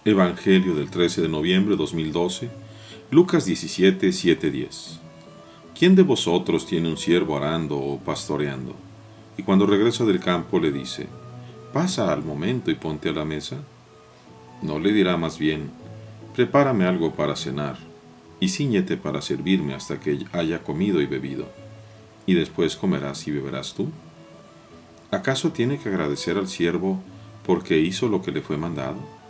Evangelio del 13 de noviembre de 2012, Lucas 17, 7-10. ¿Quién de vosotros tiene un siervo arando o pastoreando? Y cuando regresa del campo le dice, pasa al momento y ponte a la mesa. ¿No le dirá más bien, prepárame algo para cenar, y cíñete para servirme hasta que haya comido y bebido, y después comerás y beberás tú? ¿Acaso tiene que agradecer al siervo porque hizo lo que le fue mandado?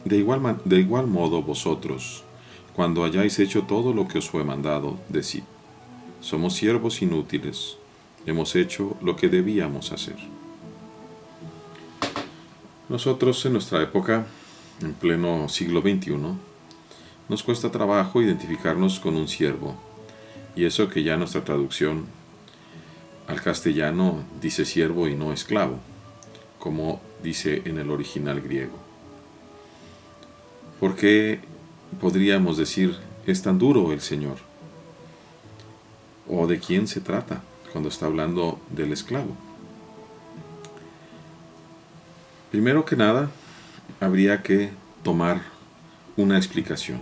De igual modo vosotros, cuando hayáis hecho todo lo que os fue mandado, decid, somos siervos inútiles, hemos hecho lo que debíamos hacer. Nosotros en nuestra época, en pleno siglo XXI, nos cuesta trabajo identificarnos con un siervo, y eso que ya nuestra traducción al castellano dice siervo y no esclavo, como dice en el original griego. ¿Por qué podríamos decir es tan duro el Señor? ¿O de quién se trata cuando está hablando del esclavo? Primero que nada, habría que tomar una explicación.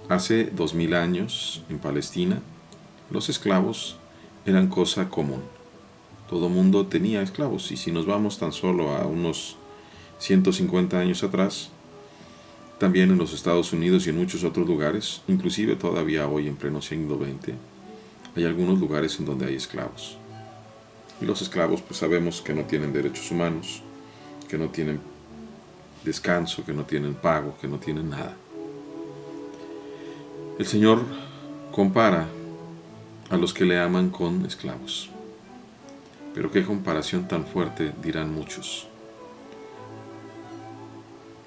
Hace 2000 años, en Palestina, los esclavos eran cosa común. Todo mundo tenía esclavos, y si nos vamos tan solo a unos 150 años atrás, también en los Estados Unidos y en muchos otros lugares, inclusive todavía hoy en pleno siglo XX, hay algunos lugares en donde hay esclavos. Y los esclavos pues sabemos que no tienen derechos humanos, que no tienen descanso, que no tienen pago, que no tienen nada. El Señor compara a los que le aman con esclavos. Pero qué comparación tan fuerte, dirán muchos.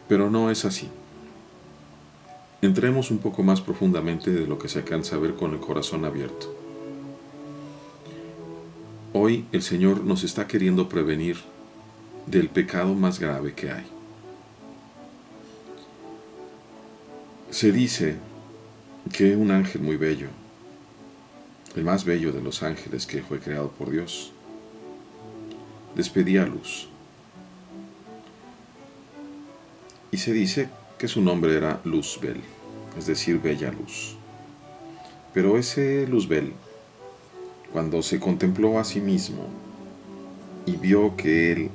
Pero no es así. Entremos un poco más profundamente de lo que se alcanza a ver con el corazón abierto. Hoy el Señor nos está queriendo prevenir del pecado más grave que hay. Se dice que un ángel muy bello, el más bello de los ángeles que fue creado por Dios, despedía luz. Y se dice que su nombre era Luzbel, es decir, bella luz. Pero ese Luzbel, cuando se contempló a sí mismo y vio que él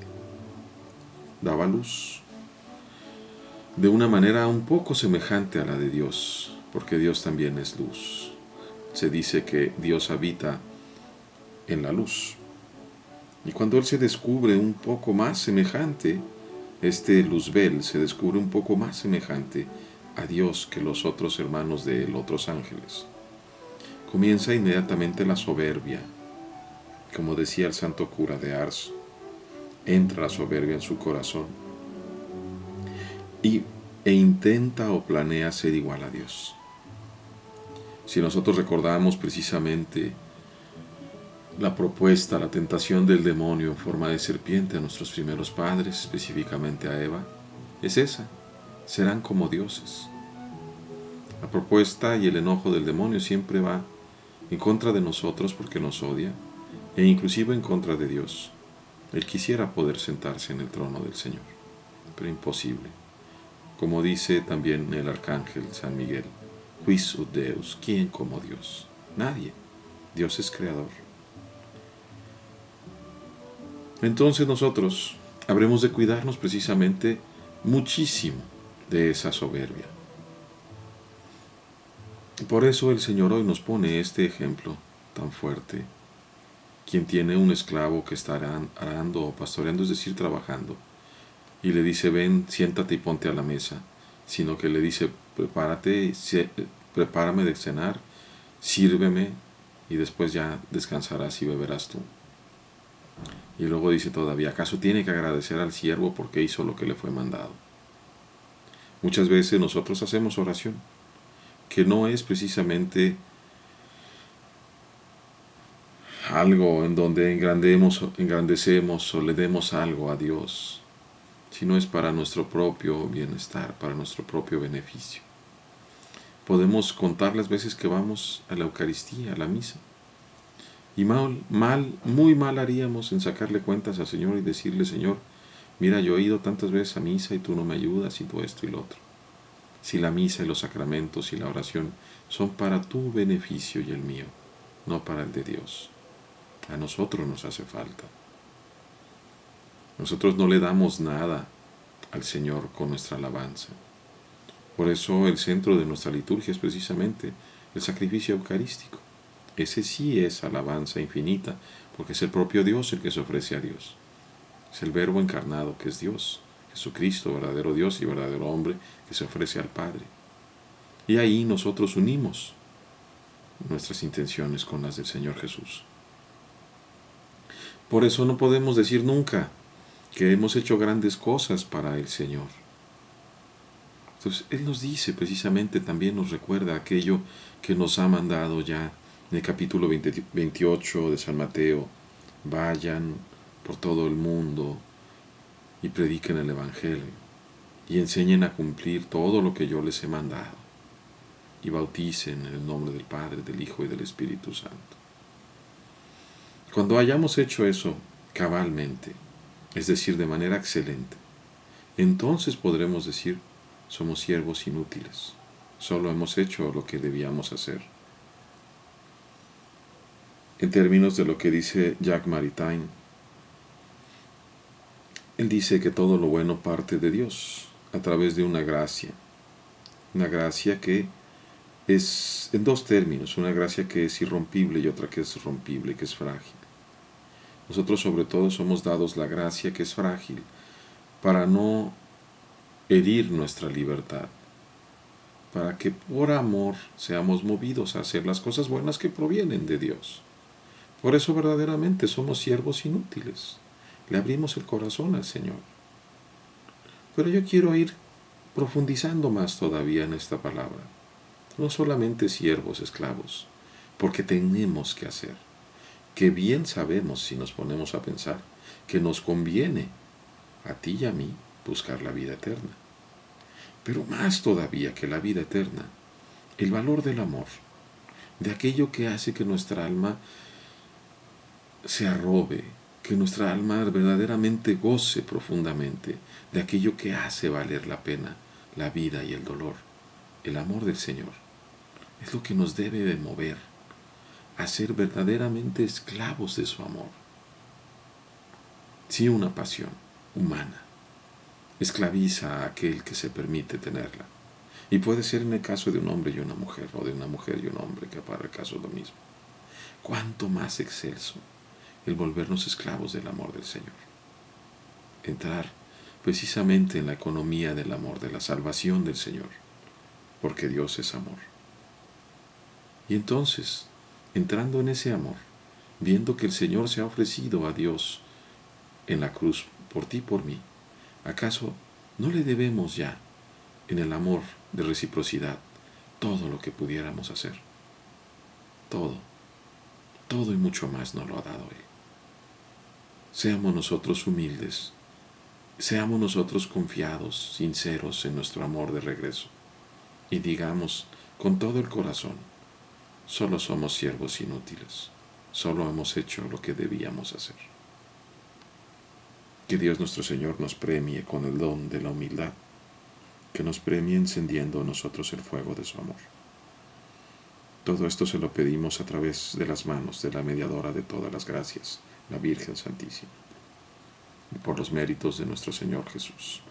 daba luz de una manera un poco semejante a la de Dios, porque Dios también es luz. Se dice que Dios habita en la luz. Y cuando él se descubre un poco más semejante, este Luzbel se descubre un poco más semejante a Dios que los otros hermanos de él, otros ángeles. Comienza inmediatamente la soberbia. Como decía el santo cura de Ars, entra la soberbia en su corazón e intenta o planea ser igual a Dios. Si nosotros recordamos precisamente la propuesta, la tentación del demonio en forma de serpiente a nuestros primeros padres, específicamente a Eva, es esa: serán como dioses. La propuesta y el enojo del demonio siempre va en contra de nosotros porque nos odia, e inclusive en contra de Dios. Él quisiera poder sentarse en el trono del Señor, pero imposible. Como dice también el arcángel San Miguel, quis ut Deus, ¿quién como Dios? Nadie. Dios es creador. Entonces nosotros habremos de cuidarnos precisamente muchísimo de esa soberbia. Por eso el Señor hoy nos pone este ejemplo tan fuerte. Quien tiene un esclavo que está arando o pastoreando, es decir, trabajando, y le dice, ven, siéntate y ponte a la mesa, sino que le dice, prepárame de cenar, sírveme, y después ya descansarás y beberás tú. Y luego dice todavía, ¿acaso tiene que agradecer al siervo porque hizo lo que le fue mandado? Muchas veces nosotros hacemos oración, que no es precisamente algo en donde engrandecemos o le demos algo a Dios, sino es para nuestro propio bienestar, para nuestro propio beneficio. Podemos contar las veces que vamos a la Eucaristía, a la misa, y muy mal haríamos en sacarle cuentas al Señor y decirle, Señor, Mira, yo he ido tantas veces a misa y tú no me ayudas y tú esto y lo otro. Si la misa y los sacramentos y la oración son para tu beneficio y el mío, no para el de Dios. A nosotros nos hace falta. Nosotros no le damos nada al Señor con nuestra alabanza. Por eso el centro de nuestra liturgia es precisamente el sacrificio eucarístico. Ese sí es alabanza infinita, porque es el propio Dios el que se ofrece a Dios. Es el Verbo encarnado que es Dios, Jesucristo, verdadero Dios y verdadero hombre, que se ofrece al Padre. Y ahí nosotros unimos nuestras intenciones con las del Señor Jesús. Por eso no podemos decir nunca que hemos hecho grandes cosas para el Señor. Entonces, Él nos dice precisamente, también nos recuerda aquello que nos ha mandado ya en el capítulo 28 de San Mateo. Vayan por todo el mundo y prediquen el Evangelio y enseñen a cumplir todo lo que yo les he mandado y bauticen en el nombre del Padre, del Hijo y del Espíritu Santo. Cuando hayamos hecho eso cabalmente, es decir, de manera excelente, entonces podremos decir: somos siervos inútiles, solo hemos hecho lo que debíamos hacer. En términos de lo que dice Jacques Maritain, él dice que todo lo bueno parte de Dios a través de una gracia que es en dos términos, una gracia que es irrompible y otra que es rompible, que es frágil. Nosotros sobre todo somos dados la gracia que es frágil para no herir nuestra libertad, para que por amor seamos movidos a hacer las cosas buenas que provienen de Dios. Por eso verdaderamente somos siervos inútiles. Le abrimos el corazón al Señor. Pero yo quiero ir profundizando más todavía en esta palabra. No solamente siervos, esclavos, porque tenemos que hacer, que bien sabemos, si nos ponemos a pensar, que nos conviene a ti y a mí buscar la vida eterna. Pero más todavía que la vida eterna, el valor del amor, de aquello que hace que nuestra alma se arrobe, que nuestra alma verdaderamente goce profundamente de aquello que hace valer la pena la vida y el dolor. El amor del Señor es lo que nos debe de mover a ser verdaderamente esclavos de su amor. Si una pasión humana esclaviza a aquel que se permite tenerla, y puede ser en el caso de un hombre y una mujer, o de una mujer y un hombre, que para el caso es lo mismo, cuánto más excelso el volvernos esclavos del amor del Señor. Entrar precisamente en la economía del amor, de la salvación del Señor, porque Dios es amor. Y entonces, entrando en ese amor, viendo que el Señor se ha ofrecido a Dios en la cruz por ti y por mí, ¿acaso no le debemos ya, en el amor de reciprocidad, todo lo que pudiéramos hacer? Todo y mucho más nos lo ha dado Él. Seamos nosotros humildes, seamos nosotros confiados, sinceros en nuestro amor de regreso, y digamos con todo el corazón: solo somos siervos inútiles, solo hemos hecho lo que debíamos hacer. Que Dios nuestro Señor nos premie con el don de la humildad, que nos premie encendiendo en nosotros el fuego de su amor. Todo esto se lo pedimos a través de las manos de la mediadora de todas las gracias, la Virgen Santísima, y por los méritos de nuestro Señor Jesús.